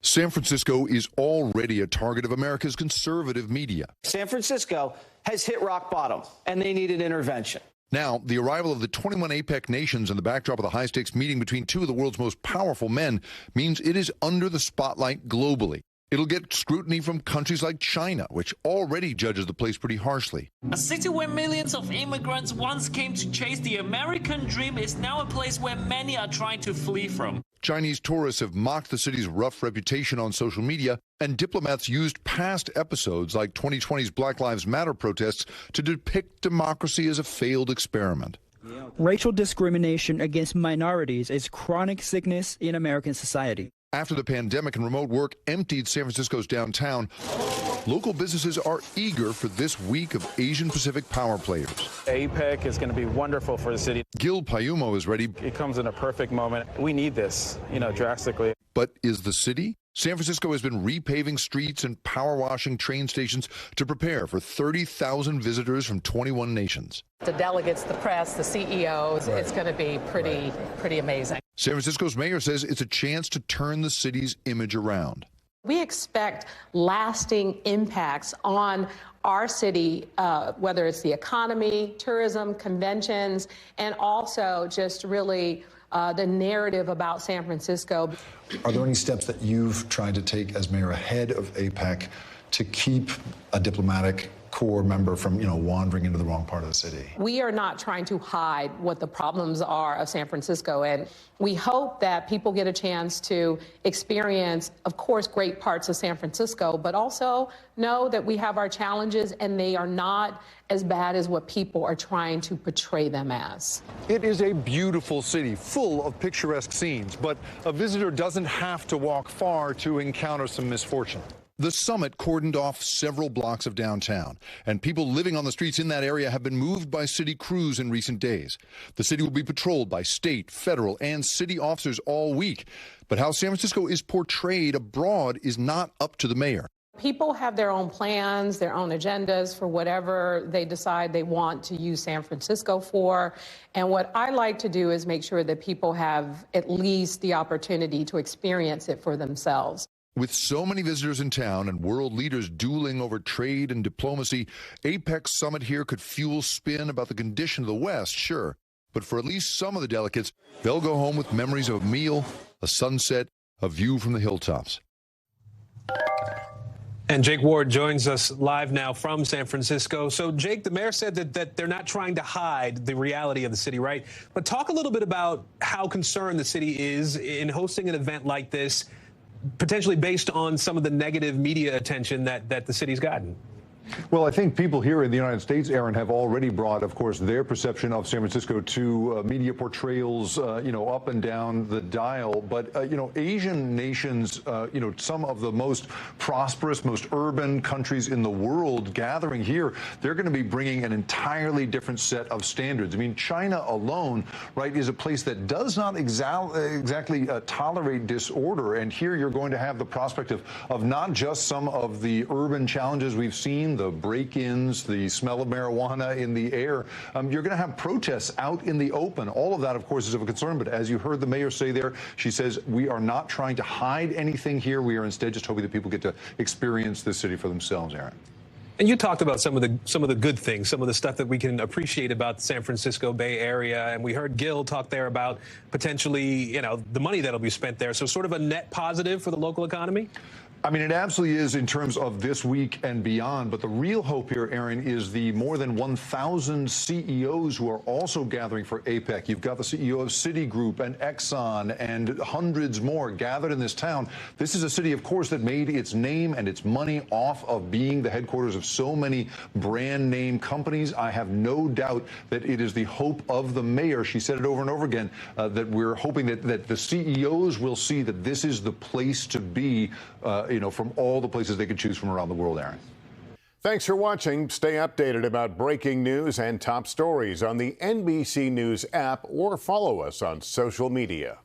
San Francisco is already a target of America's conservative media. San Francisco has hit rock bottom, and they need an intervention. Now, the arrival of the 21 APEC nations and the backdrop of the high-stakes meeting between two of the world's most powerful men means it is under the spotlight globally. It'll get scrutiny from countries like China, which already judges the place pretty harshly. A city where millions of immigrants once came to chase the American dream is now a place where many are trying to flee from. Chinese tourists have mocked the city's rough reputation on social media, and diplomats used past episodes like 2020's Black Lives Matter protests to depict democracy as a failed experiment. Racial discrimination against minorities is chronic sickness in American society. After the pandemic and remote work emptied San Francisco's downtown, local businesses are eager for this week of Asian Pacific power players. APEC is going to be wonderful for the city. Gil Payumo is ready. It comes in a perfect moment. We need this, drastically. But is the city? San Francisco has been repaving streets and power washing train stations to prepare for 30,000 visitors from 21 nations. The delegates, the press, the CEOs, it's going to be pretty amazing. San Francisco's mayor says it's a chance to turn the city's image around. We expect lasting impacts on our city, whether it's the economy, tourism, conventions, and also just really the narrative about San Francisco. Are there any steps that you've tried to take as mayor ahead of APEC to keep a diplomatic corps member from, wandering into the wrong part of the city? We are not trying to hide what the problems are of San Francisco, and we hope that people get a chance to experience, of course, great parts of San Francisco, but also know that we have our challenges and they are not as bad as what people are trying to portray them as. It is a beautiful city, full of picturesque scenes, but a visitor doesn't have to walk far to encounter some misfortune. The summit cordoned off several blocks of downtown, and people living on the streets in that area have been moved by city crews in recent days. The city will be patrolled by state, federal, and city officers all week. But how San Francisco is portrayed abroad is not up to the mayor. People have their own plans, their own agendas for whatever they decide they want to use San Francisco for. And what I like to do is make sure that people have at least the opportunity to experience it for themselves. With so many visitors in town and world leaders dueling over trade and diplomacy, APEC's summit here could fuel spin about the condition of the West, sure. But for at least some of the delegates, they'll go home with memories of a meal, a sunset, a view from the hilltops. And Jake Ward joins us live now from San Francisco. So, Jake, the mayor said that they're not trying to hide the reality of the city, right? But talk a little bit about how concerned the city is in hosting an event like this, potentially based on some of the negative media attention that the city's gotten. Well, I think people here in the United States, Aaron, have already brought, of course, their perception of San Francisco to media portrayals, up and down the dial. But, Asian nations, some of the most prosperous, most urban countries in the world gathering here, they're going to be bringing an entirely different set of standards. I mean, China alone, right, is a place that does not exactly tolerate disorder. And here you're going to have the prospect of not just some of the urban challenges we've seen, the break-ins, the smell of marijuana in the air. You're going to have protests out in the open. All of that, of course, is of a concern. But as you heard the mayor say there, she says, we are not trying to hide anything here. We are instead just hoping that people get to experience this city for themselves, Aaron. And you talked about some of the good things, some of the stuff that we can appreciate about the San Francisco Bay Area. And we heard Gil talk there about potentially, the money that'll be spent there. So sort of a net positive for the local economy? I mean, it absolutely is in terms of this week and beyond. But the real hope here, Aaron, is the more than 1,000 CEOs who are also gathering for APEC. You've got the CEO of Citigroup and Exxon and hundreds more gathered in this town. This is a city, of course, that made its name and its money off of being the headquarters of so many brand name companies. I have no doubt that it is the hope of the mayor. She said it over and over again, that we're hoping that the CEOs will see that this is the place to be, from all the places they could choose from around the world, Aaron. Thanks for watching. Stay updated about breaking news and top stories on the NBC News app or follow us on social media.